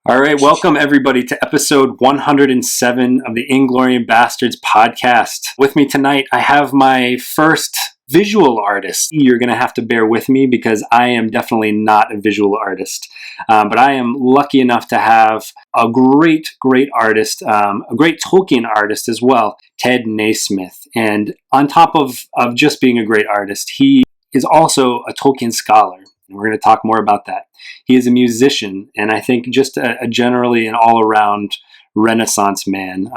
All right, welcome everybody to episode 107 of the Inglorious Bastards podcast. With me tonight, I have my first visual artist. You're going to have to bear with me because I am definitely not a visual artist, but I am lucky enough to have a great artist, a great Tolkien artist as well, Ted Nasmith. And on top of just being a great artist, he is also a Tolkien scholar. We're going to talk more about that. He is a musician, and I think just a generally an all-around Renaissance man.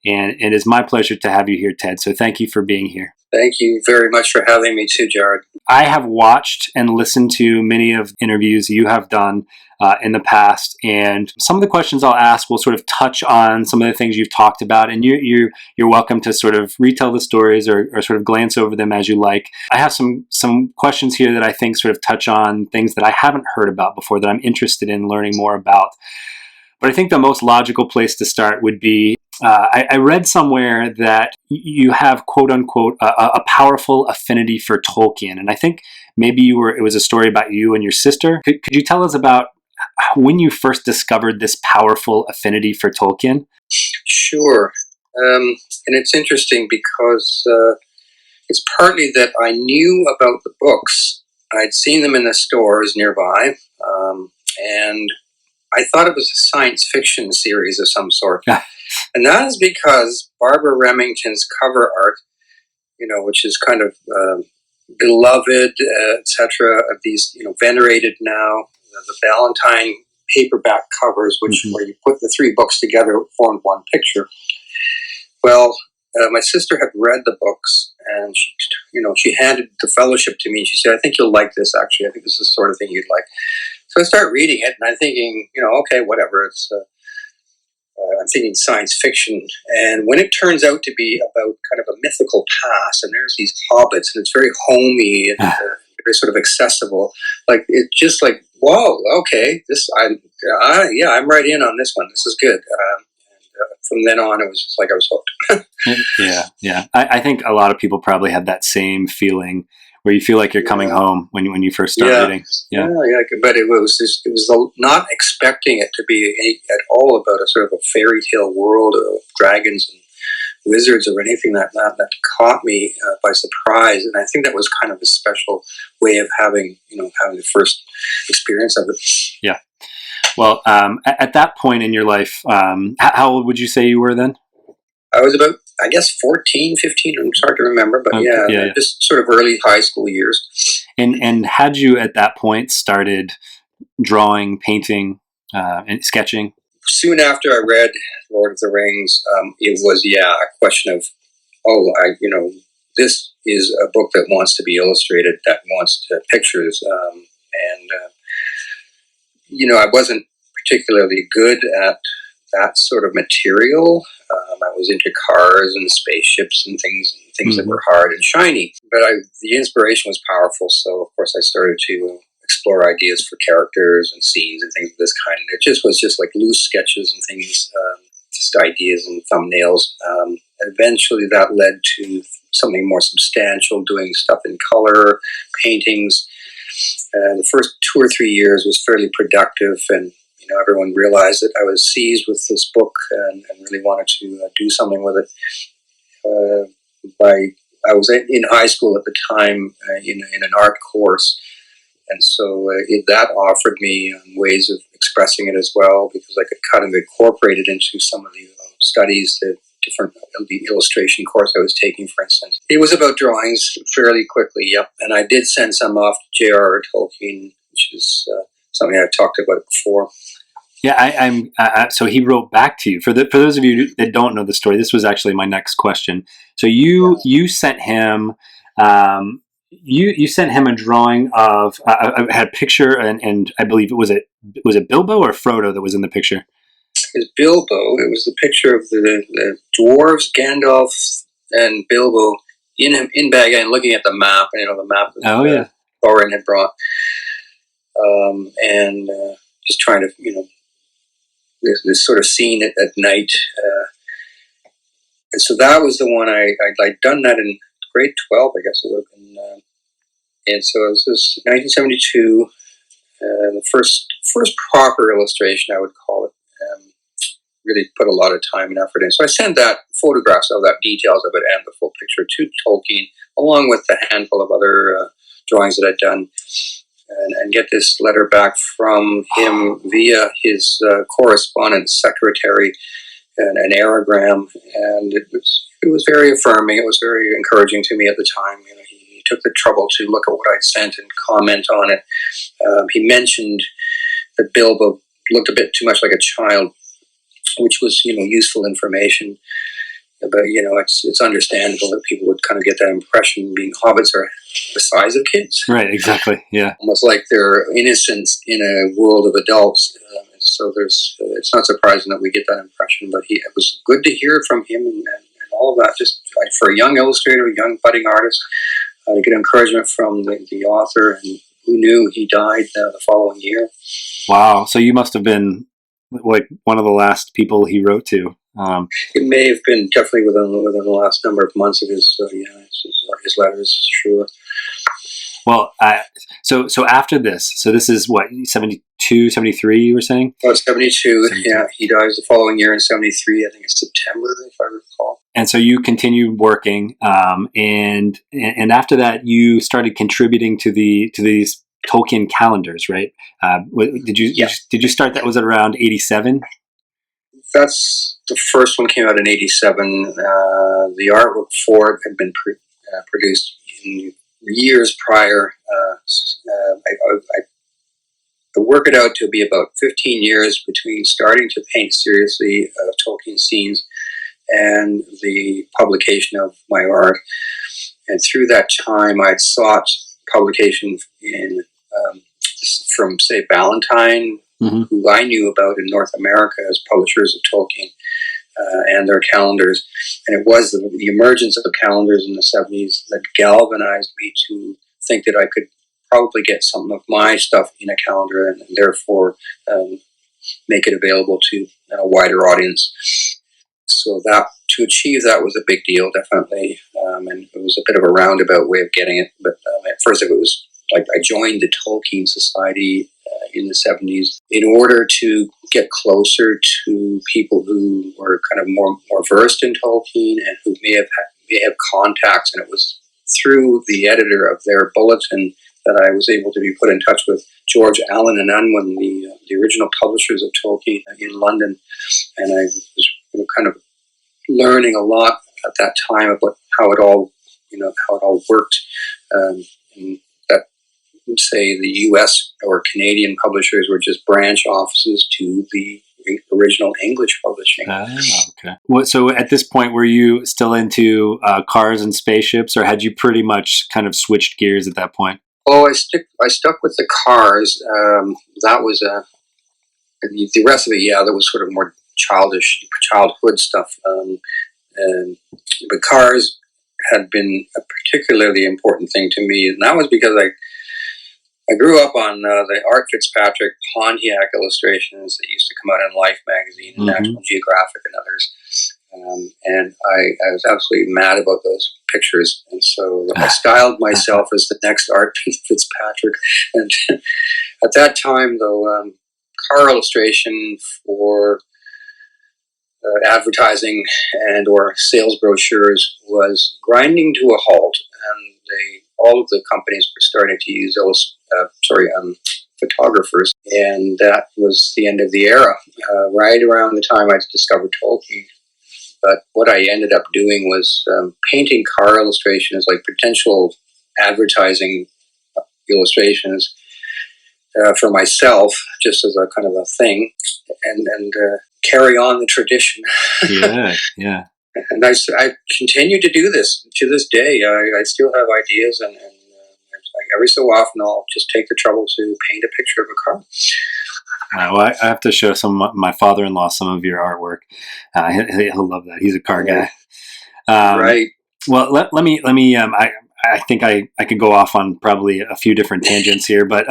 And it is my pleasure to have you here, Ted. So thank you for being here. Thank you very much for having me too, Jared. I have watched and listened to many of the interviews you have done in the past, and some of the questions I'll ask will sort of touch on some of the things you've talked about, and you're welcome to sort of retell the stories or sort of glance over them as you like. I have some questions here that I think sort of touch on things that I haven't heard about before that I'm interested in learning more about. But I think the most logical place to start would be, I read somewhere that you have, quote unquote, a powerful affinity for Tolkien. And I think maybe it was a story about you and your sister. Could you tell us about when you first discovered this powerful affinity for Tolkien? Sure. And it's interesting because it's partly that I knew about the books. I'd seen them in the stores nearby, and I thought it was a science fiction series of some sort. And that is because Barbara Remington's cover art, which is kind of beloved, etc., of these, venerated now, the Ballantine paperback covers, where you put the three books together, formed one picture. Well, my sister had read the books, and she handed the fellowship to me, and she said, "I think you'll like this, actually. I think this is the sort of thing you'd like." So I start reading it, and I'm thinking, okay, whatever. I'm thinking science fiction. And when it turns out to be about kind of a mythical past, and there's these hobbits, and it's very homey and very sort of accessible, it's just like, whoa, okay, I'm right in on this one. This is good. From then on, it was just like I was hooked. Yeah. I think a lot of people probably had that same feeling where you feel like you're coming home when you first start reading. Yeah. But it was not expecting it to be at all about a sort of a fairy tale world of dragons and wizards or anything that caught me by surprise. And I think that was kind of a special way of having the first experience of it. Yeah. Well, at that point in your life, how old would you say you were then? I was about, I guess, 14, 15. It's hard to remember, but just sort of early high school years. And had you at that point started drawing, painting, and sketching? Soon after I read Lord of the Rings, it was a question of, this is a book that wants to be illustrated, that wants pictures, I wasn't particularly good at that sort of material. I was into cars and spaceships and things that were hard and shiny. But the inspiration was powerful, so of course I started to explore ideas for characters and scenes and things of this kind. And it was just like loose sketches and things, just ideas and thumbnails. Eventually that led to something more substantial, doing stuff in color, paintings. The first 2 or 3 years was fairly productive, and everyone realized that I was seized with this book and really wanted to do something with it. I was in high school at the time in an art course, and so that offered me ways of expressing it as well, because I could kind of incorporate it into some of the studies, the illustration course I was taking, for instance. It was about drawings fairly quickly, yep. And I did send some off to J.R.R. Tolkien, which is something I've talked about before. Yeah, so he wrote back to you. For those of you that don't know the story, this was actually my next question. So you sent him you sent him a drawing of I had a picture, and I believe was it Bilbo or Frodo that was in the picture? It was Bilbo. It was the picture of the dwarves, Gandalf, and Bilbo in Bag End, looking at the map. The map that Thorin had brought, and just trying to this sort of scene at night. And so that was the one I'd done that in grade 12, I guess it would have been. And so this is 1972. The first proper illustration, I would call really put a lot of time and effort in. So I sent that photographs of that, details of it, and the full picture to Tolkien, along with a handful of other drawings that I'd done, and get this letter back from him via his correspondent secretary, and an aerogram, and it was very affirming. It was very encouraging to me at the time. You know, he took the trouble to look at what I'd sent and comment on it. He mentioned that Bilbo looked a bit too much like a child, which was, useful information. But, it's understandable that people would kind of get that impression, being hobbits are the size of kids. Right, exactly, yeah. Almost like they're innocents in a world of adults. So it's not surprising that we get that impression. But it was good to hear from him and all of that. Just for a young illustrator, a young budding artist, to get encouragement from the author, and who knew he died the following year. Wow, so you must have been like one of the last people he wrote to. It may have been definitely within the last number of months of his letters, sure. Well, so after this, so this is what, 72, 73 you were saying? Oh, 72, yeah. He dies the following year in 73, I think it's September, if I recall. And so you continued working, and after that you started contributing to these Tolkien calendars, right? Did you start that, was it around 87? That's the first one came out in 87. The artwork for it had been produced in years prior. I work it out to be about 15 years between starting to paint seriously Tolkien scenes and the publication of my art. And through that time, I'd sought publication from, say, Ballantine, mm-hmm. who I knew about in North America as publishers of Tolkien, and their calendars. And it was the emergence of the calendars in the 70s that galvanized me to think that I could probably get some of my stuff in a calendar, and therefore make it available to a wider audience. So that, to achieve that, was a big deal, definitely. And it was a bit of a roundabout way of getting it. But at first it was like I joined the Tolkien Society in the 70s in order to get closer to people who were kind of more versed in Tolkien and who may have contacts. And it was through the editor of their bulletin that I was able to be put in touch with George Allen and Unwin, the original publishers of Tolkien in London. And I was kind of learning a lot at that time about how it all worked. And that, say, the U.S. or Canadian publishers were just branch offices to the original English publishing. Okay. So at this point, were you still into cars and spaceships, or had you pretty much kind of switched gears at that point? Oh, I stuck with the cars. That was the rest of it. Yeah, that was sort of more childhood stuff. But cars had been a particularly important thing to me, and that was because I grew up on the Art Fitzpatrick Pontiac illustrations that used to come out in Life magazine and mm-hmm. National Geographic and others. And I was absolutely mad about those pictures. And so I styled myself as the next Art Fitzpatrick. And at that time, though, car illustration for advertising and or sales brochures was grinding to a halt. And all of the companies were starting to use photographers. And that was the end of the era, right around the time I discovered Tolkien. But what I ended up doing was painting car illustrations, like potential advertising illustrations for myself, just as a kind of a thing, and carry on the tradition. Yeah. And I continue to do this to this day. I still have ideas, and every so often I'll just take the trouble to paint a picture of a car. Well, I have to show my father-in-law some of your artwork. He'll love that. He's a car guy. Right. Well, let me. I think I could go off on probably a few different tangents here, but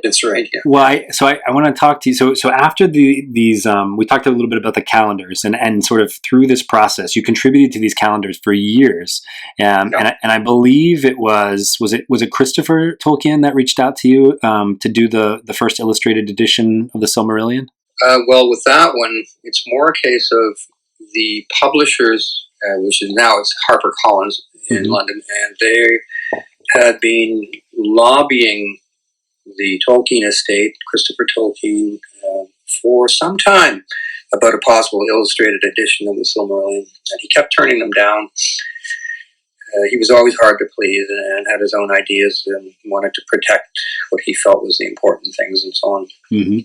that's right. Yeah. Well, I want to talk to you. So after these, we talked a little bit about the calendars, and sort of through this process, you contributed to these calendars for years, and I believe it was it Christopher Tolkien that reached out to you to do the first illustrated edition of the Silmarillion? Well, with that one, it's more a case of the publishers, which is now it's HarperCollins in Mm-hmm. London, and they had been lobbying the Tolkien estate, Christopher Tolkien, for some time about a possible illustrated edition of the Silmarillion, and he kept turning them down. He was always hard to please and had his own ideas and wanted to protect what he felt was the important things and so on. Mm-hmm.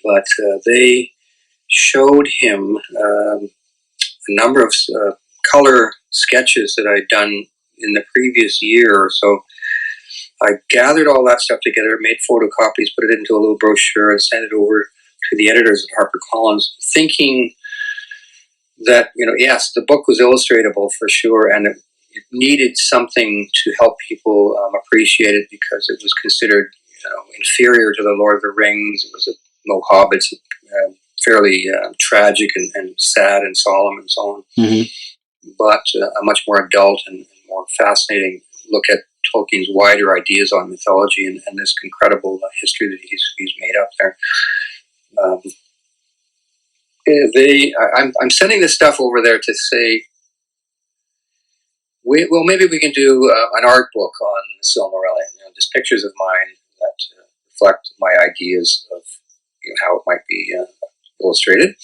But they showed him a number of color sketches that I'd done in the previous year or so. I gathered all that stuff together, made photocopies, put it into a little brochure, and sent it over to the editors at HarperCollins, thinking that, yes, the book was illustratable for sure, and it needed something to help people appreciate it because it was considered, inferior to the Lord of the Rings. It was no hobbits, fairly tragic and sad and solemn and so on. Mm-hmm. But a much more adult and more fascinating look at Tolkien's wider ideas on mythology and this incredible history that he's made up there. I'm sending this stuff over there to say, maybe we can do an art book on Silmarillion. Just pictures of mine that reflect my ideas of how it might be illustrated.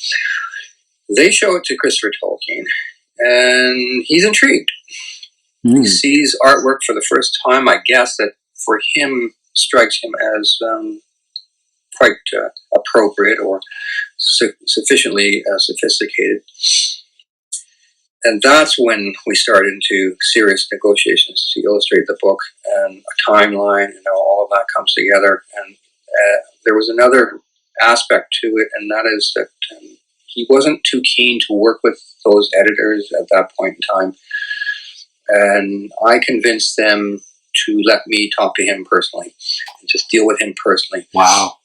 They show it to Christopher Tolkien, and he's intrigued. He sees artwork for the first time, I guess, that for him strikes him as quite appropriate or sufficiently sophisticated. And that's when we started into serious negotiations to illustrate the book and a timeline, all of that comes together. And there was another aspect to it, and that is that he wasn't too keen to work with those editors at that point in time. And I convinced them to let me talk to him personally and just deal with him personally. Wow.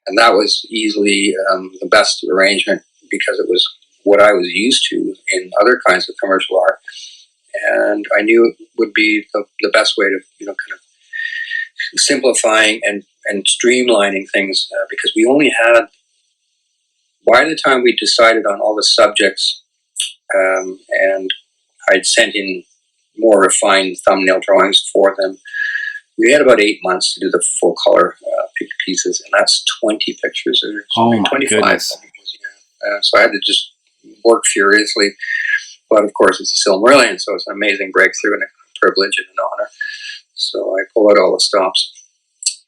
And that was easily the best arrangement because it was what I was used to in other kinds of commercial art. And I knew it would be the best way to, kind of simplifying and streamlining things because we only had, by the time we decided on all the subjects and I'd sent in more refined thumbnail drawings for them, we had about 8 months to do the full color pieces, and that's 20 pictures or something. Oh my 25, goodness. I think it was, yeah. So I had to just work furiously. But of course, it's a Silmarillion, so it's an amazing breakthrough and a privilege and an honor. So I pull out all the stops.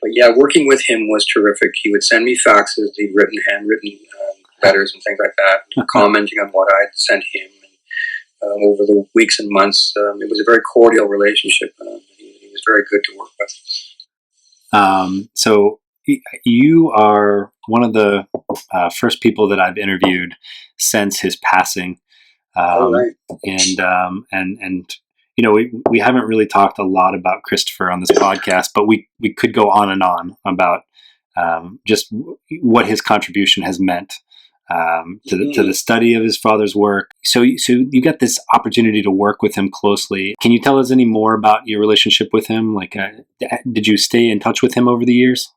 But yeah, working with him was terrific. He would send me faxes, the handwritten letters and things like that, commenting on what I'd sent him. And, over the weeks and months, it was a very cordial relationship. He was very good to work with. So you are one of the first people that I've interviewed since his passing. Right. And we haven't really talked a lot about Christopher on this podcast, but we could go on and on about just what his contribution has meant to the study of his father's work. So you got this opportunity to work with him closely. Can you tell us any more about your relationship with him? Like, did you stay in touch with him over the years?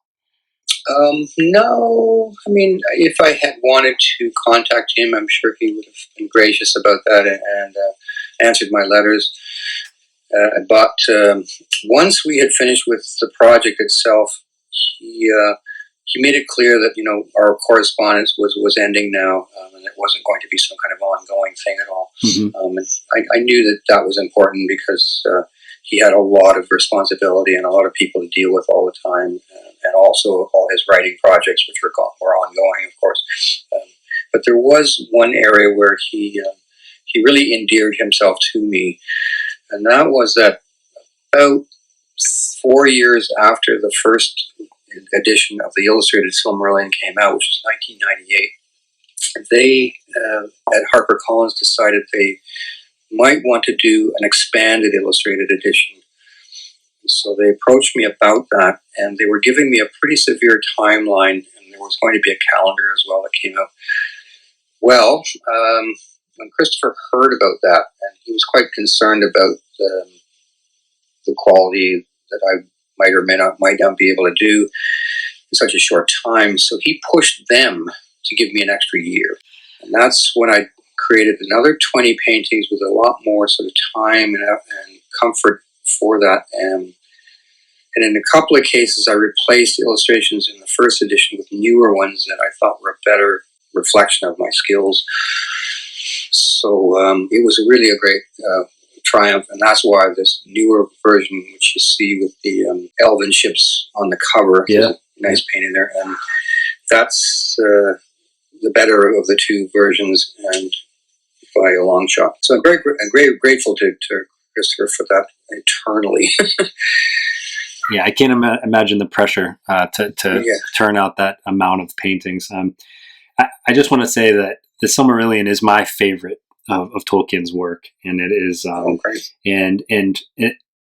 No. I mean, if I had wanted to contact him, I'm sure he would have been gracious about that and answered my letters. But once we had finished with the project itself, he made it clear that our correspondence was ending now, and it wasn't going to be some kind of ongoing thing at all. Mm-hmm. And I knew that was important because he had a lot of responsibility and a lot of people to deal with all the time, and also all his writing projects, which were ongoing, of course. But there was one area where he really endeared himself to me, and that was that about 4 years after the first edition of the Illustrated Silmarillion came out, which was 1998, they at HarperCollins decided they might want to do an expanded illustrated edition. So they approached me about that, and they were giving me a pretty severe timeline, and there was going to be a calendar as well that came out. Well, when Christopher heard about that, and he was quite concerned about the quality that I might not be able to do in such a short time, so he pushed them to give me an extra year. And that's when I created another 20 paintings with a lot more sort of time and comfort for that. And in a couple of cases, I replaced illustrations in the first edition with newer ones that I thought were a better reflection of my skills. So it was really a great triumph, and that's why this newer version, which you see with the elven ships on the cover, yeah, nice painting there, and that's the better of the two versions, and by a long shot. So I'm very grateful to Christopher for that eternally. Yeah, I can't imagine the pressure to turn out that amount of paintings. I just want to say that the Silmarillion is my favorite of Tolkien's work, and it is and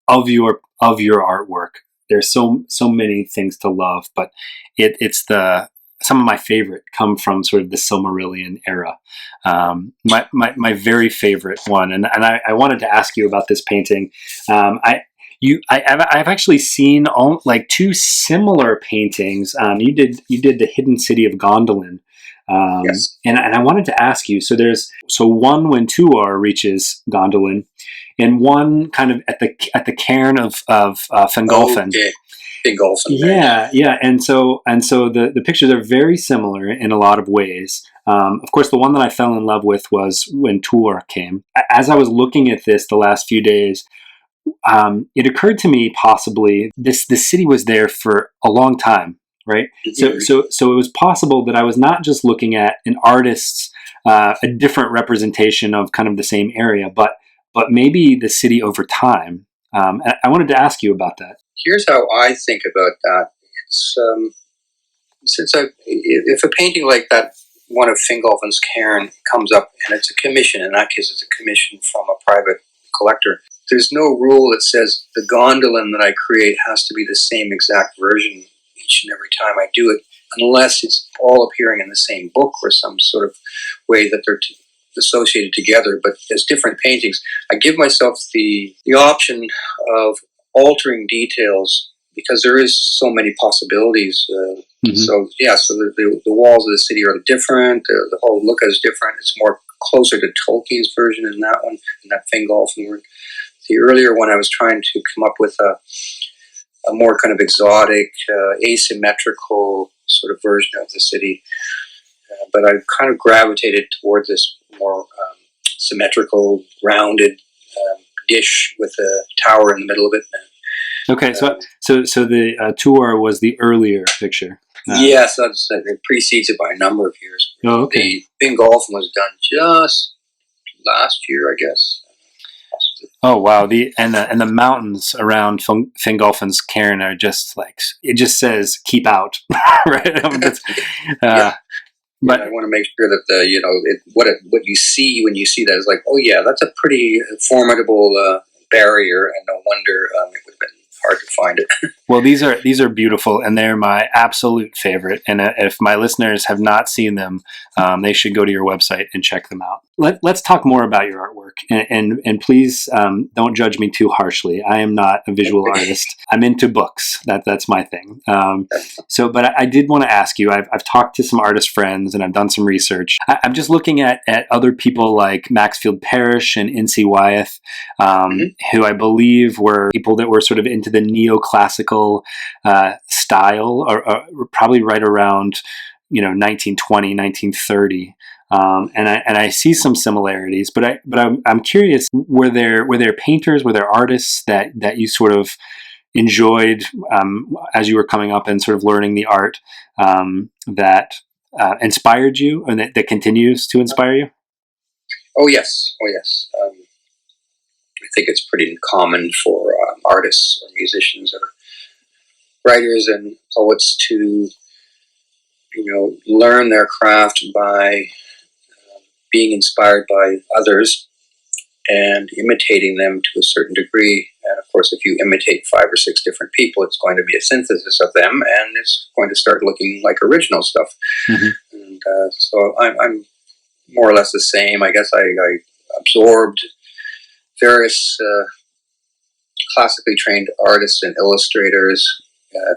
of your artwork. There's so many things to love, but it's some of my favorite come from sort of the Silmarillion era. My very favorite one, and I wanted to ask you about this painting. I've actually seen like two similar paintings. You did the Hidden City of Gondolin, Yes. and I wanted to ask you. So one when Tuor reaches Gondolin, and one kind of at the cairn of Fingolfin. Okay. Fingolfin. Yeah, and so the pictures are very similar in a lot of ways. Of course, the one that I fell in love with was when Tuor came. As I was looking at this the last few days, it occurred to me possibly this city was there for a long time, right? Mm-hmm. So it was possible that I was not just looking at an artist's a different representation of kind of the same area, but maybe the city over time. I wanted to ask you about that. Here's how I think about that. It's if a painting like that, one of Fingolfin's cairn, comes up and it's a commission, in that case it's a commission from a private collector, there's no rule that says the gondolin that I create has to be the same exact version each and every time I do it, unless it's all appearing in the same book or some sort of way that they're associated together. But as different paintings, I give myself the option of altering details because there is so many possibilities. So the walls of the city are different. The whole look is different. It's more closer to Tolkien's version in that one, in that Fingolfin work. The earlier one, I was trying to come up with a more kind of exotic, asymmetrical sort of version of the city. But I kind of gravitated toward this more symmetrical, rounded dish with a tower in the middle of it. Okay, so the Tuor was the earlier picture. Yes, it precedes it by a number of years. Oh, okay. The Fingolfin was done just last year, I guess. Oh wow! The mountains around Fingolfin's cairn are just like, it just says "keep out," right? But I want to make sure that what you see when you see that is like, oh yeah, that's a pretty formidable barrier, and no wonder it would have been hard to find it. Well, these are beautiful, and they're my absolute favorite. And if my listeners have not seen them, they should go to your website and check them out. Let's talk more about your artwork, and please don't judge me too harshly. I am not a visual artist. I'm into books. That's my thing. But I did want to ask you. I've talked to some artist friends, and I've done some research. I'm just looking at other people like Mayfield Parrish and Wyeth, who I believe were people that were sort of into the neoclassical style, or probably right around 1920, 1930. And I see some similarities, but I'm curious, were there painters, were there artists that you sort of enjoyed as you were coming up and sort of learning the art that inspired you, and that continues to inspire you? Oh yes. I think it's pretty common for artists or musicians or writers and poets to learn their craft by being inspired by others and imitating them to a certain degree. And of course, if you imitate 5 or 6 different people, it's going to be a synthesis of them, and it's going to start looking like original stuff. Mm-hmm. And so I'm more or less the same. I guess I absorbed various classically trained artists and illustrators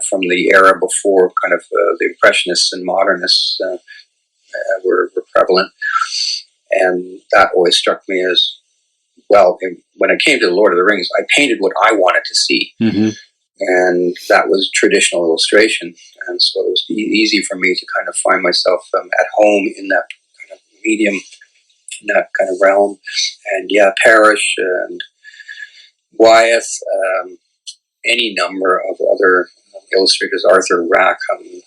from the era before kind of the Impressionists and Modernists, were prevalent, and that always struck me as well. When it came to the Lord of the Rings, I painted what I wanted to see, and that was traditional illustration, and so it was easy for me to kind of find myself at home in that kind of medium, in that kind of realm. And yeah, Parrish and Wyeth, any number of other illustrators, Arthur Rackham,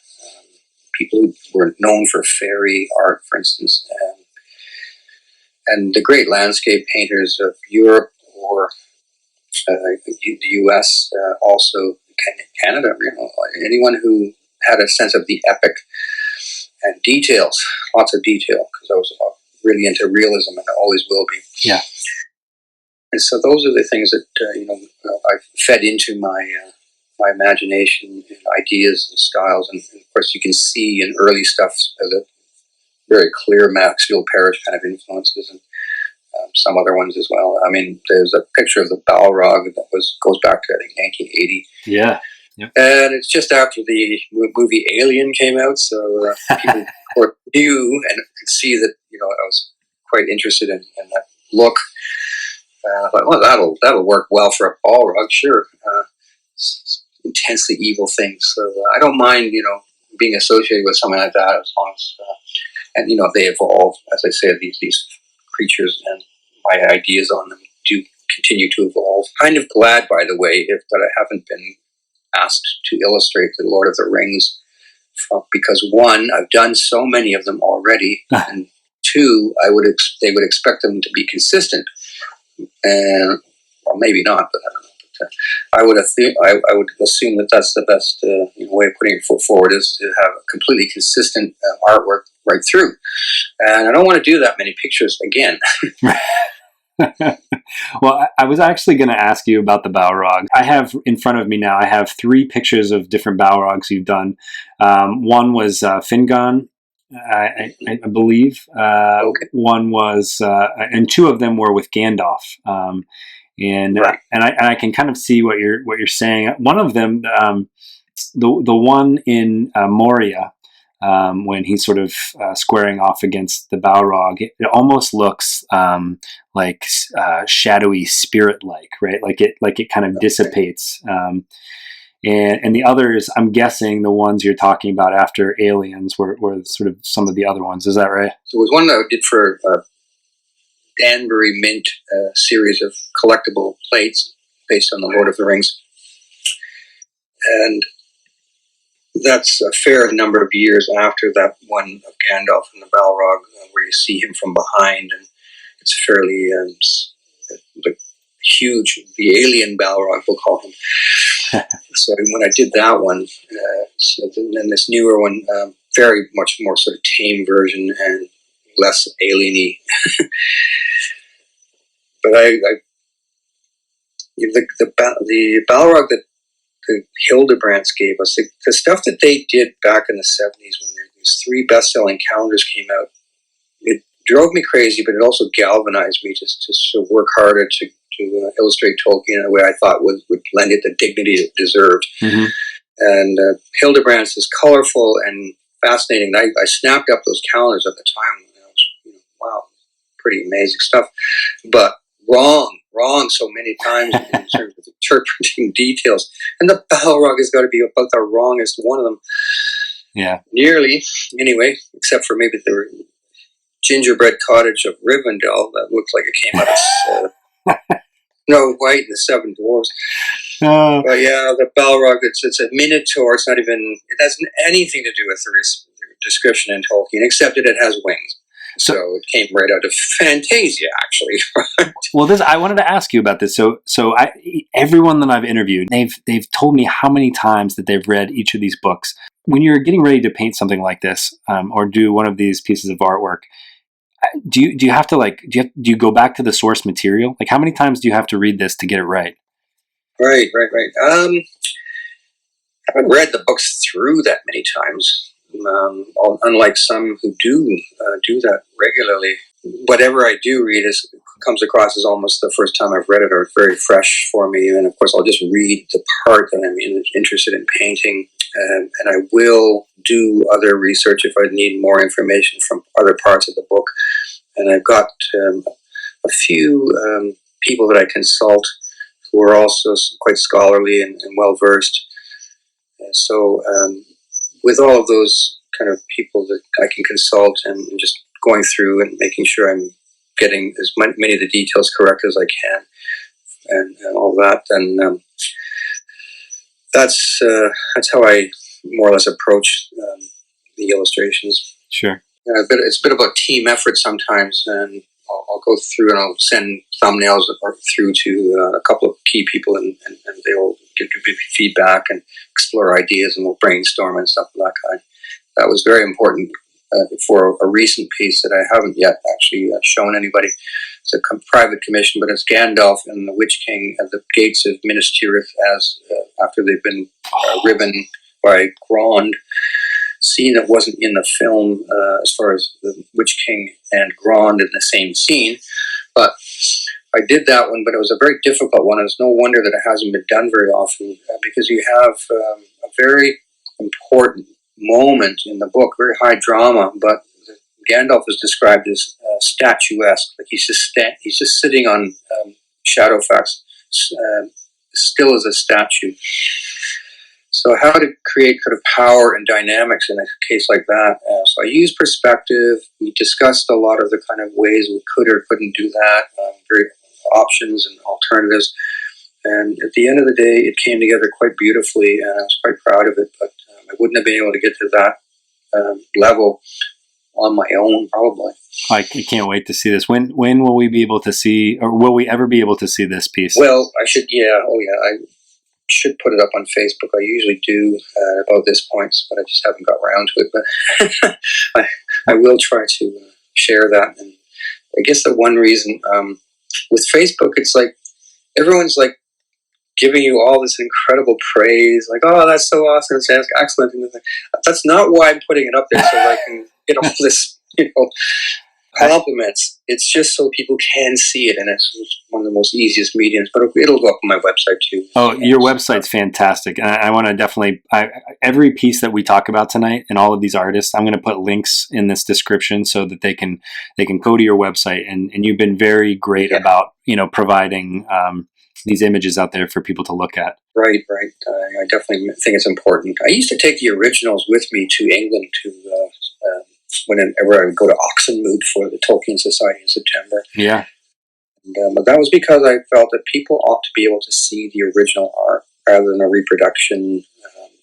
people who were known for fairy art, for instance, and the great landscape painters of Europe or the U.S., also Canada. Anyone who had a sense of the epic and details, lots of detail, because I was really into realism and always will be. Yeah. And so those are the things that I've fed into my imagination and ideas and styles, and of course you can see in early stuff the very clear Maxfield Parrish kind of influences, and some other ones as well. I mean, there's a picture of the Balrog that goes back to, I think, 1980. Yeah. Yep. And it's just after the movie Alien came out, so people of course knew and could see that I was quite interested in that look. I thought, well, that'll work well for a Balrog, sure. Intensely evil things, so I don't mind being associated with something like that, as long as and they evolve, as I said, these creatures, and my ideas on them do continue to evolve. Kind of glad, by the way, that I haven't been asked to illustrate the Lord of the Rings, because one, I've done so many of them already, and two, they would expect them to be consistent, and or maybe not, but I don't know. I would assume that that's the best way of putting it forward, is to have a completely consistent artwork right through. And I don't want to do that many pictures again. Well, I was actually going to ask you about the Balrog. I have in front of me now, I have 3 pictures of different Balrogs you've done. One was Fingon, I believe. Okay. One was, and 2 of them were with Gandalf. And right. and I can kind of see what you're saying. One of them, the one in Moria, when he's sort of squaring off against the Balrog, it almost looks like shadowy, spirit-like, right? Like it kind of dissipates. And the others, I'm guessing the ones you're talking about after Aliens were sort of some of the other ones. Is that right? So it was one that I did for Danbury Mint, series of collectible plates based on the Lord of the Rings. And that's a fair number of years after that one of Gandalf and the Balrog, where you see him from behind, and it's fairly huge, the alien Balrog, we'll call him. So when I did that one, so then this newer one, very much more sort of tame version and less alien-y. But the Balrog that the Hildebrandt gave us, the stuff that they did back in the 70s when these 3 best-selling calendars came out, it drove me crazy, but it also galvanized me to work harder to illustrate Tolkien in a way I thought would lend it the dignity it deserved. Mm-hmm. And Hildebrandt's is colorful and fascinating. I snapped up those calendars at the time. And I was, wow, pretty amazing stuff. But wrong so many times in terms of interpreting details. And the Balrog has got to be about the wrongest one of them. Yeah. Nearly, anyway, except for maybe the gingerbread cottage of Rivendell that looks like it came out of Snow White and the Seven Dwarfs. But yeah, the Balrog, it's a minotaur. It has anything to do with the description in Tolkien, except that it has wings. So it came right out of Fantasia, actually. Well, I wanted to ask you about this. So everyone that I've interviewed, they've told me how many times that they've read each of these books. When you're getting ready to paint something like this, or do one of these pieces of artwork, do you have to do you go back to the source material? Like, how many times do you have to read this to get it right? Right. I haven't read the books through that many times. Unlike some who do that regularly. Whatever I do read comes across as almost the first time I've read it, or it's very fresh for me. And of course, I'll just read the part that I'm interested in painting, and I will do other research if I need more information from other parts of the book. And I've got a few people that I consult who are also quite scholarly and well-versed. So with all of those kind of people that I can consult and just going through and making sure I'm getting as many of the details correct as I can and all that, then that's how I more or less approach the illustrations. Sure. It's a bit of a team effort sometimes, and I'll go through and I'll send thumbnails through to a couple of key people, and they'll give me feedback and explore ideas, and we'll brainstorm and stuff of that kind. That was very important for a recent piece that I haven't yet actually shown anybody. It's a private commission, but it's Gandalf and the Witch King at the gates of Minas Tirith after they've been riven by Grond. Scene that wasn't in the film as far as the Witch King and Grond in the same scene, but I did that one, but it was a very difficult one. It's no wonder that it hasn't been done very often because you have a very important moment in the book, very high drama, but Gandalf is described as statuesque, like he's just sitting on Shadowfax, still as a statue. So how to create kind of power and dynamics in a case like that. So I used perspective. We discussed a lot of the kind of ways we could or couldn't do that, very options and alternatives. And at the end of the day, it came together quite beautifully, and I was quite proud of it. But I wouldn't have been able to get to that level on my own, probably. I can't wait to see this. When will we be able to see, or will we ever be able to see this piece? Well, I should, I should put it up on Facebook. I usually do about this point, but I just haven't got around to it. But I will try to share that. And I guess the one reason with Facebook, it's like everyone's like giving you all this incredible praise, like, oh, that's so awesome, it's excellent. And that's not why I'm putting it up there, so I can get all this, compliments. It's just so people can see it, and it's one of the most easiest mediums. But it'll go up on my website too. Oh, your website's fantastic, and I want to definitely every piece that we talk about tonight and all of these artists, I'm going to put links in this description so that they can go to your website. And you've been very great about providing these images out there for people to look at. Right. I definitely think it's important. I used to take the originals with me to England to whenever I would go to Oxonmoot for the Tolkien Society in September. Yeah. And, but that was because I felt that people ought to be able to see the original art rather than a reproduction,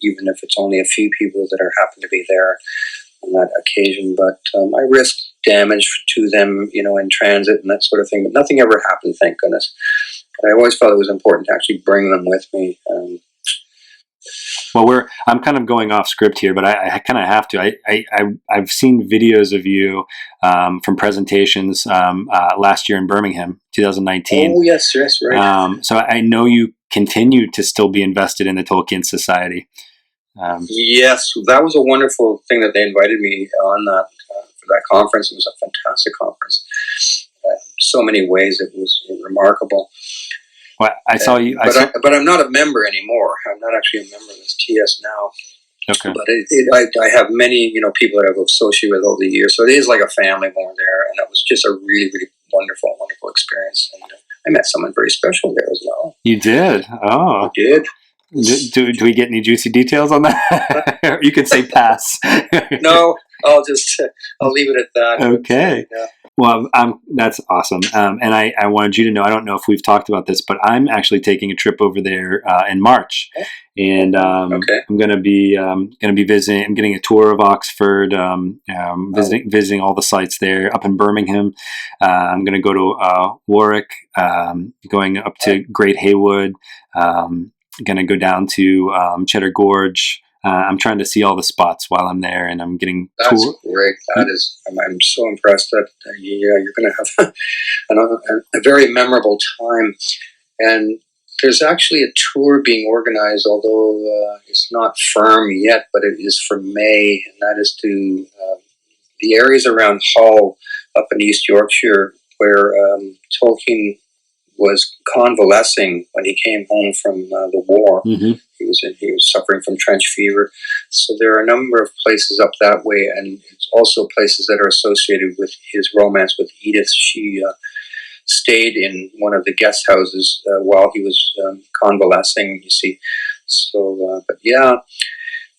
even if it's only a few people that happen to be there on that occasion. But I risked damage to them, in transit and that sort of thing. But nothing ever happened, thank goodness. But I always felt it was important to actually bring them with me. Well, I'm kind of going off script here, but I kind of have to. I've seen videos of you from presentations last year in Birmingham, 2019. Oh, yes, right. So I know you continue to still be invested in the Tolkien Society. Yes, that was a wonderful thing that they invited me on that for that conference. It was a fantastic conference. So many ways it was remarkable. Well, I saw you. But I'm not a member anymore. I'm not actually a member of this TS now. Okay. But I have many, people that I've associated with over the years. So it is like a family more there. And that was just a really, really wonderful experience. And I met someone very special there as well. You did? Oh. I did. Do we get any juicy details on that? You can say pass. No, I'll leave it at that. Okay. But, yeah. Well, that's awesome. And I wanted you to know, I don't know if we've talked about this, but I'm actually taking a trip over there in March. And I'm going to be visiting. I'm getting a tour of Oxford, visiting all the sites there up in Birmingham. I'm going to go to Warwick, going up to Great Haywood, going to go down to Cheddar Gorge. I'm trying to see all the spots while I'm there, and I'm getting. That's great. That is, I'm so impressed that you're going to have a very memorable time. And there's actually a tour being organized, although it's not firm yet, but it is for May, and that is to the areas around Hull, up in East Yorkshire, where Tolkien was convalescing when he came home from the war. Mm-hmm. He was suffering from trench fever. So there are a number of places up that way, and it's also places that are associated with his romance with Edith. She stayed in one of the guest houses while he was convalescing, you see. So, but yeah,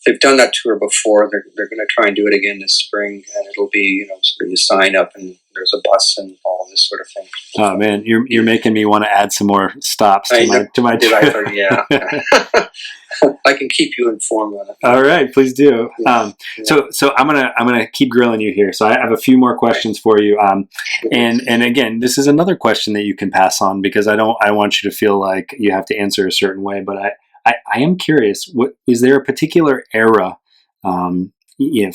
they've done that tour before. They're going to try and do it again this spring, and it'll be, sort of you sign up and there's a bus and all this sort of thing. Oh man, you're making me want to add some more stops to my trip. Yeah. I can keep you informed on it. All right, please do. Yeah. So I'm gonna keep grilling you here. So I have a few more questions for you. And again, this is another question that you can pass on, because I want you to feel like you have to answer a certain way. But I am curious. What is there a particular era?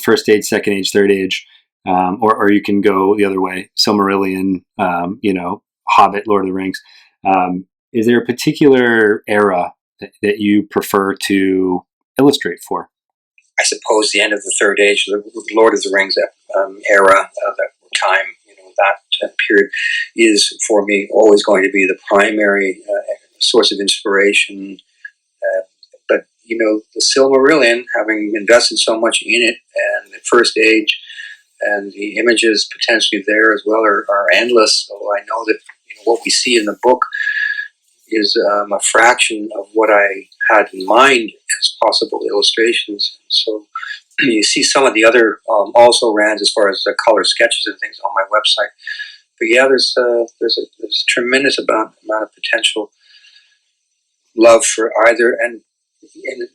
First age, second age, third age, or you can go the other way. Silmarillion, Hobbit, Lord of the Rings. Is there a particular era that you prefer to illustrate for? I suppose the end of the Third Age, the Lord of the Rings era, that time, that period is for me always going to be the primary source of inspiration. But the Silmarillion, having invested so much in it, and the First Age, and the images potentially there as well are endless. Although I know that what we see in the book is a fraction of what I had in mind as possible illustrations. So you see some of the other also rans as far as the color sketches and things on my website. But yeah, there's a tremendous amount of potential love for either, and in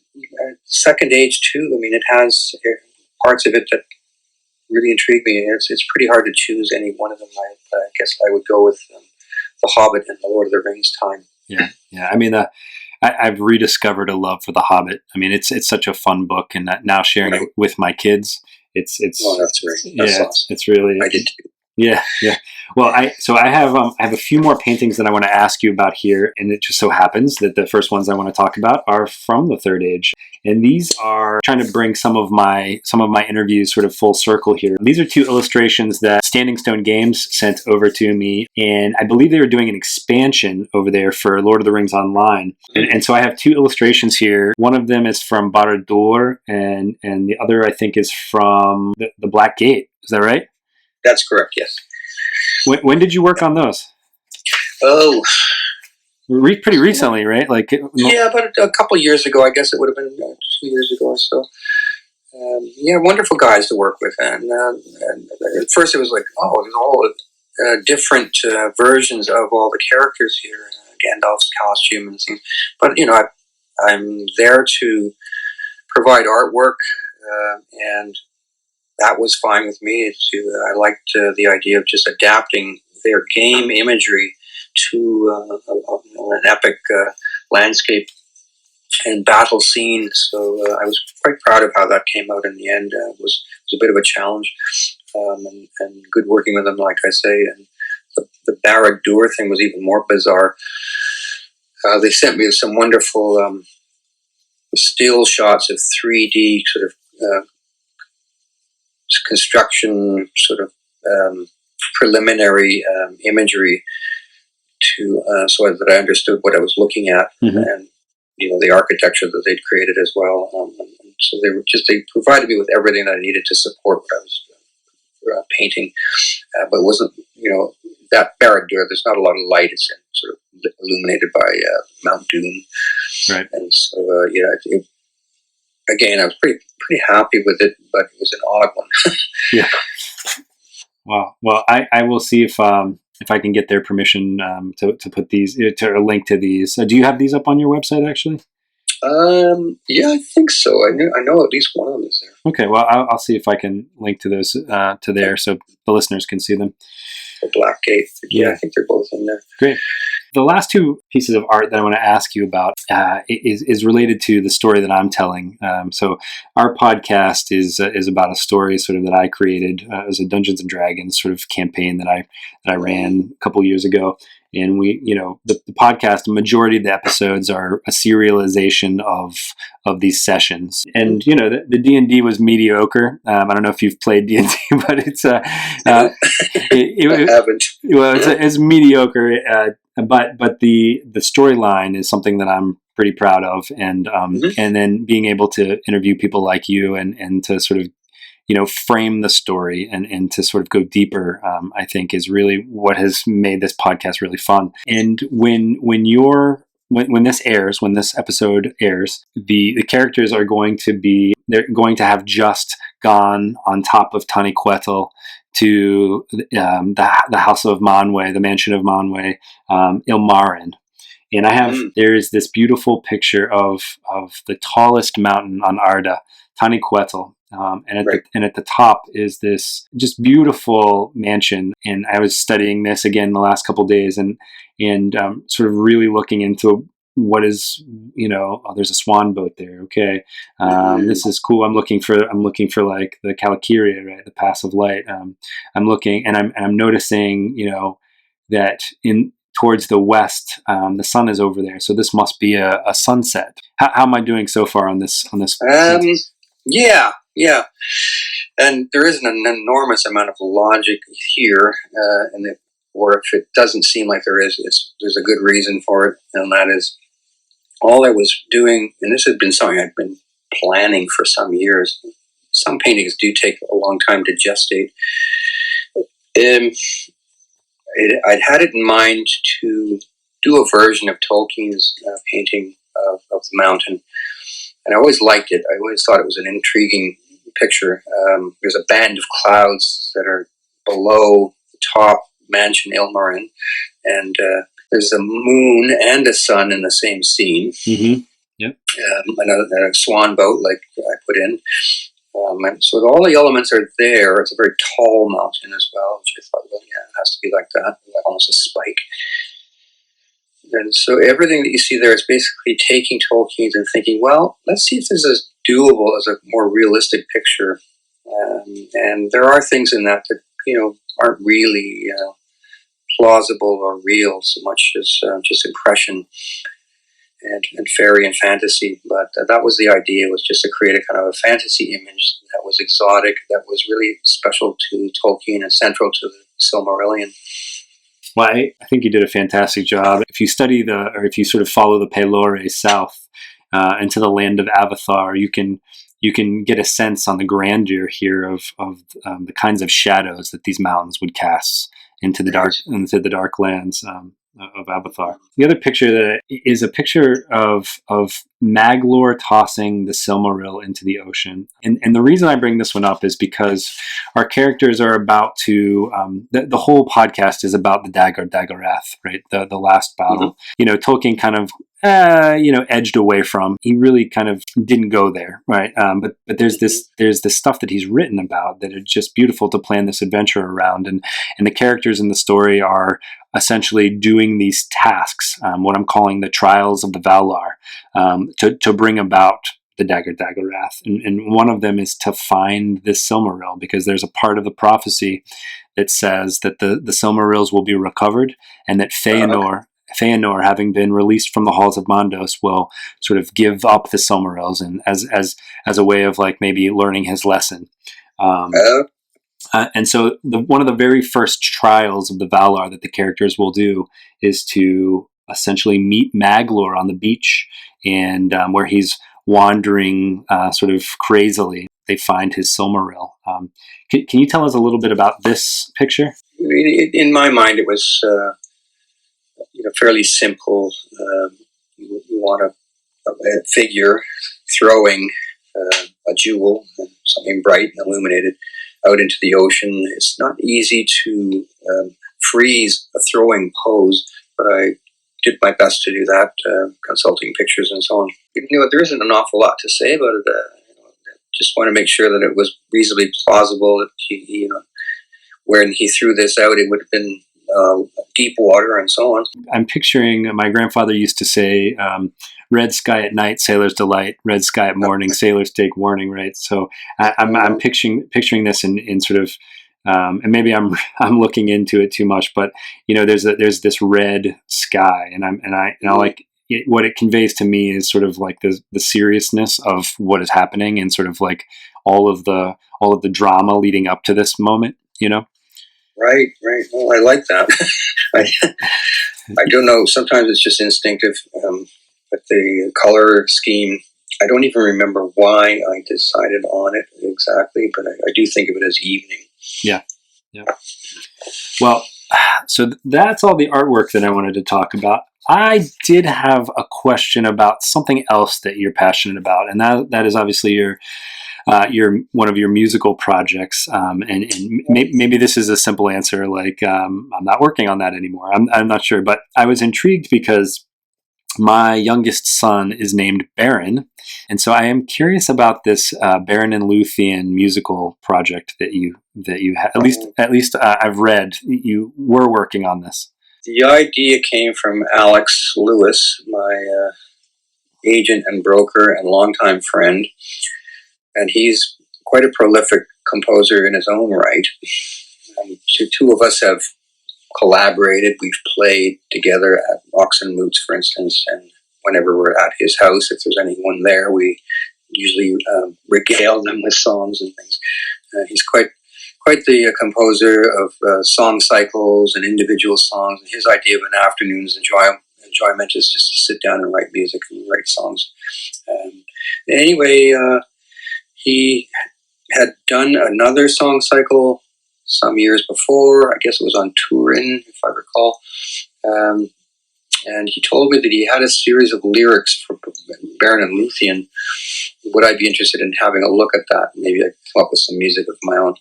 Second Age too. I mean, it has parts of it that really intrigue me. It's pretty hard to choose any one of them. I guess I would go with The Hobbit and The Lord of the Rings time. Yeah. I mean, I've rediscovered a love for The Hobbit. I mean, it's such a fun book, and now sharing it with my kids, it's oh, that's great. That's awesome. It's really, I did too. Yeah. Well, I have a few more paintings that I want to ask you about here, and it just so happens that the first ones I want to talk about are from the Third Age, and these are trying to bring some of my interviews sort of full circle here. These are two illustrations that Standing Stone Games sent over to me, and I believe they were doing an expansion over there for Lord of the Rings Online, and so I have two illustrations here. One of them is from Barad-dûr, and the other I think is from the Black Gate. Is that right? That's correct, yes. When did you work on those? Oh. Pretty recently, right? Yeah, but a couple of years ago, I guess it would have been 2 years ago or so. Wonderful guys to work with. And at first it was like, there's all different versions of all the characters here. Gandalf's costume and things. But, I'm there to provide artwork, and that was fine with me. I liked the idea of just adapting their game imagery to an epic landscape and battle scene. So I was quite proud of how that came out in the end. It was a bit of a challenge, and good working with them, like I say. And the Barad-dûr thing was even more bizarre. They sent me some wonderful still shots of 3D sort of construction sort of preliminary imagery so that I understood what I was looking at, and the architecture that they'd created as well. And so they provided me with everything that I needed to support what I was painting, but it wasn't that Barad-dûr. There's not a lot of light. It's sort of illuminated by Mount Doom, right? And so again, I was pretty happy with it, but it was an odd one. Yeah. Wow. Well, I will see if I can get their permission to put these to a link to these. Do you have these up on your website actually? Yeah, I think so. I know at least one of them is there. Okay. Well, I'll see if I can link to those to there so the listeners can see them. The Black Gate. Yeah, I think they're both in there. Great. The last two pieces of art that I want to ask you about is related to the story that I'm telling. So our podcast is about a story sort of that I created as a Dungeons and Dragons sort of campaign that I ran a couple years ago. and we, the podcast, the majority of the episodes are a serialization of these sessions. And the D&D was mediocre. I don't know if you've played D&D, but it's I haven't. Well, it's mediocre. But the storyline is something that I'm pretty proud of, and and then being able to interview people like you and to sort of frame the story and to sort of go deeper, I think is really what has made this podcast really fun. And when this episode airs, the characters are they're going to have just gone on top of Taniquetil to the house of Manwë, the mansion of Manwë, Ilmarin. And there is this beautiful picture of the tallest mountain on Arda, Taniquetil. And at the top is this just beautiful mansion. And I was studying this again the last couple of days and sort of really looking into what is, there's a swan boat there. Okay. This is cool. I'm looking for like the Calakiria, right? The Pass of Light. I'm looking and I'm noticing, that towards the west, the sun is over there. So this must be a sunset. How am I doing so far on this? Yeah. And there isn't an enormous amount of logic here, or if it doesn't seem like there is, there's a good reason for it, and that is all I was doing, and this had been something I'd been planning for some years. Some paintings do take a long time to gestate. I'd had it in mind to do a version of Tolkien's painting of the mountain, and I always liked it. I always thought it was an intriguing picture. There's a band of clouds that are below the top mansion Ilmarin, and there's a moon and a sun in the same scene. Mm-hmm. Yep. A swan boat, like I put in. And so all the elements are there. It's a very tall mountain as well, which I thought, well, yeah, it has to be like that, like almost a spike. And so everything that you see there is basically taking Tolkien's and thinking, well, let's see if this is doable as a more realistic picture. And there are things in that aren't really plausible or real so much as just impression and fairy and fantasy. But that was the idea, was just to create a kind of a fantasy image that was exotic, that was really special to Tolkien and central to the Silmarillion. Well, I think you did a fantastic job. If you study if you sort of follow the Pelore south into the land of Avathar, you can get a sense on the grandeur here of the kinds of shadows that these mountains would cast into the dark lands of Avathar. The other picture that is a picture of Maglor tossing the Silmaril into the ocean. And the reason I bring this one up is because our characters are about to, the whole podcast is about the Dagordagorath, right? The last battle. Mm-hmm. Tolkien kind of, edged away from. He really kind of didn't go there, right? But there's this stuff that he's written about that are just beautiful to plan this adventure around, and the characters in the story are essentially doing these tasks, what I'm calling the trials of the Valar, to bring about the Dagordagorath. And one of them is to find this Silmaril, because there's a part of the prophecy that says that the Silmarils will be recovered, and that Feanor, having been released from the halls of Mandos, will sort of give up the Silmarils, and as a way of like maybe learning his lesson. And so one of the very first trials of the Valar that the characters will do is to essentially meet Maglor on the beach, and where he's wandering sort of crazily, they find his Silmaril. Can you tell us a little bit about this picture? In my mind, it was fairly simple. You want a figure throwing a jewel, something bright and illuminated, out into the ocean. It's not easy to freeze a throwing pose, but I did my best to do that, consulting pictures and so on. There isn't an awful lot to say about it. Just want to make sure that it was reasonably plausible. That when he threw this out, it would have been deep water and so on. I'm picturing, my grandfather used to say, red sky at night, sailors delight. Red sky at morning, sailors take warning, right? So I'm picturing this in sort of and maybe I'm looking into it too much, but there's this red sky, and I like what it conveys to me is sort of like the seriousness of what is happening, and sort of like all of the drama leading up to this moment. Right. Well, I like that. I don't know. Sometimes it's just instinctive, but the color scheme, I don't even remember why I decided on it exactly, but I do think of it as evening. Yeah. Well, so that's all the artwork that I wanted to talk about. I did have a question about something else that you're passionate about, and that is obviously your one of your musical projects. And maybe this is a simple answer, like I'm not working on that anymore. I'm not sure, but I was intrigued because my youngest son is named Baron, and so I am curious about this Baron and Luthien musical project that you at least I've read you were working on this. The idea came from Alex Lewis, my agent and broker and longtime friend, and he's quite a prolific composer in his own right. Two of us have collaborated. We've played together at Oxonmoot, for instance, and whenever we're at his house, if there's anyone there, we usually regale them with songs and things. He's quite the composer of song cycles and individual songs. And his idea of an afternoon's enjoyment is just to sit down and write music and write songs. Anyway, he had done another song cycle some years before. I guess it was on Turin, if I recall. And he told me that he had a series of lyrics for Baron and Luthien. Would I be interested in having a look at that? Maybe I could come up with some music of my own.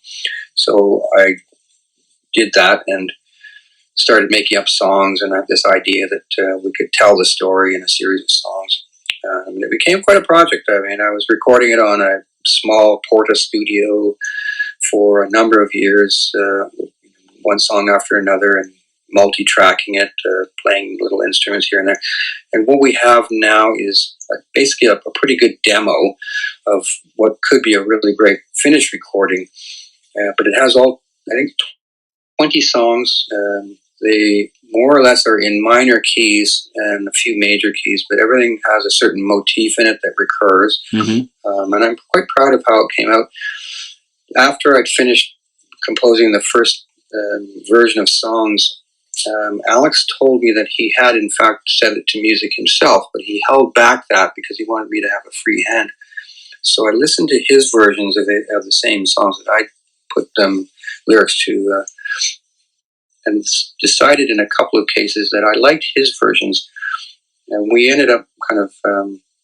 So I did that and started making up songs, and I had this idea that we could tell the story in a series of songs. And it became quite a project. I mean, I was recording it on a small Porta studio for a number of years, one song after another, and multi-tracking it, playing little instruments here and there. And what we have now is basically a pretty good demo of what could be a really great finished recording. But it has I think, 20 songs. They more or less are in minor keys and a few major keys, but everything has a certain motif in it that recurs. Mm-hmm. And I'm quite proud of how it came out. After I'd finished composing the first version of songs, Alex told me that he had in fact set it to music himself, but he held back that because he wanted me to have a free hand. So I listened to his versions of the same songs that I put lyrics to, and decided in a couple of cases that I liked his versions. And we ended up kind of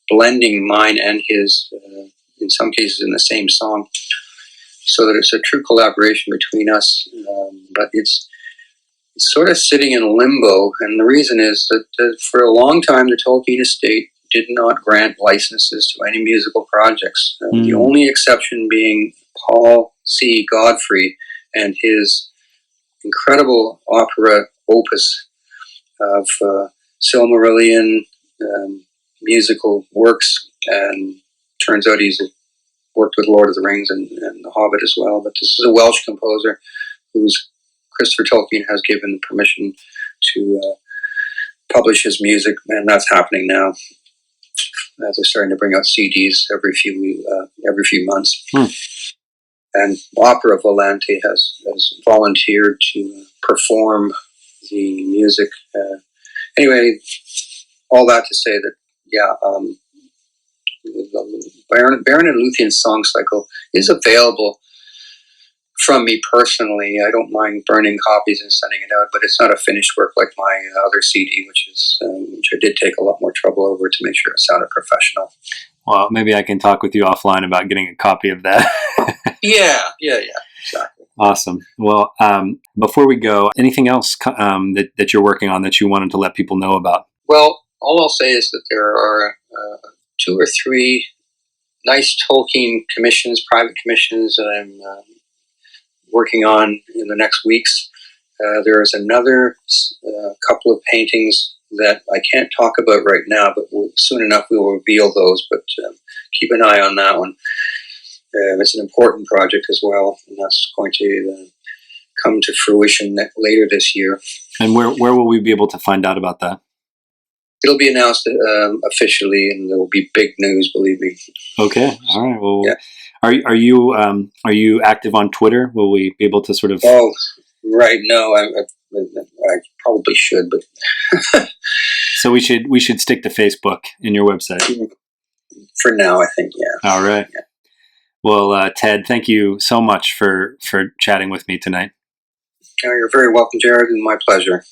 blending mine and his, in some cases in the same song, so that it's a true collaboration between us. But it's sort of sitting in limbo, and the reason is that for a long time the Tolkien estate did not grant licenses to any musical projects. The only exception being Paul C. Godfried and his incredible opera opus of Silmarillion musical works, and turns out he's worked with Lord of the Rings and The Hobbit as well. But this is a Welsh composer who's Christopher Tolkien has given permission to publish his music, and that's happening now. They're starting to bring out CDs every few months. And Opera Ballantine has volunteered to perform the music. Anyway, all that to say that, the Baron and Luthien song cycle is available from me personally. I don't mind burning copies and sending it out, but it's not a finished work like my other CD, which I did take a lot more trouble over to make sure it sounded professional. Well, maybe I can talk with you offline about getting a copy of that. Yeah, exactly. Awesome. Well, before we go, anything else that you're working on that you wanted to let people know about? Well, all I'll say is that there are 2 or 3 nice Tolkien commissions, private commissions, that I'm working on in the next weeks. There is another couple of paintings that I can't talk about right now, but soon enough we will reveal those, but keep an eye on that one. It's an important project as well, and that's going to come to fruition later this year. And where will we be able to find out about that? It'll be announced officially, and there will be big news. Believe me. Okay. All right. Well, yeah. Are you active on Twitter? Will we be able to sort of? Oh, right. No, I probably should, but so we should stick to Facebook in your website. For now, I think. Yeah. All right. Yeah. Well, Ted, thank you so much for chatting with me tonight. You're very welcome, Jared, and my pleasure.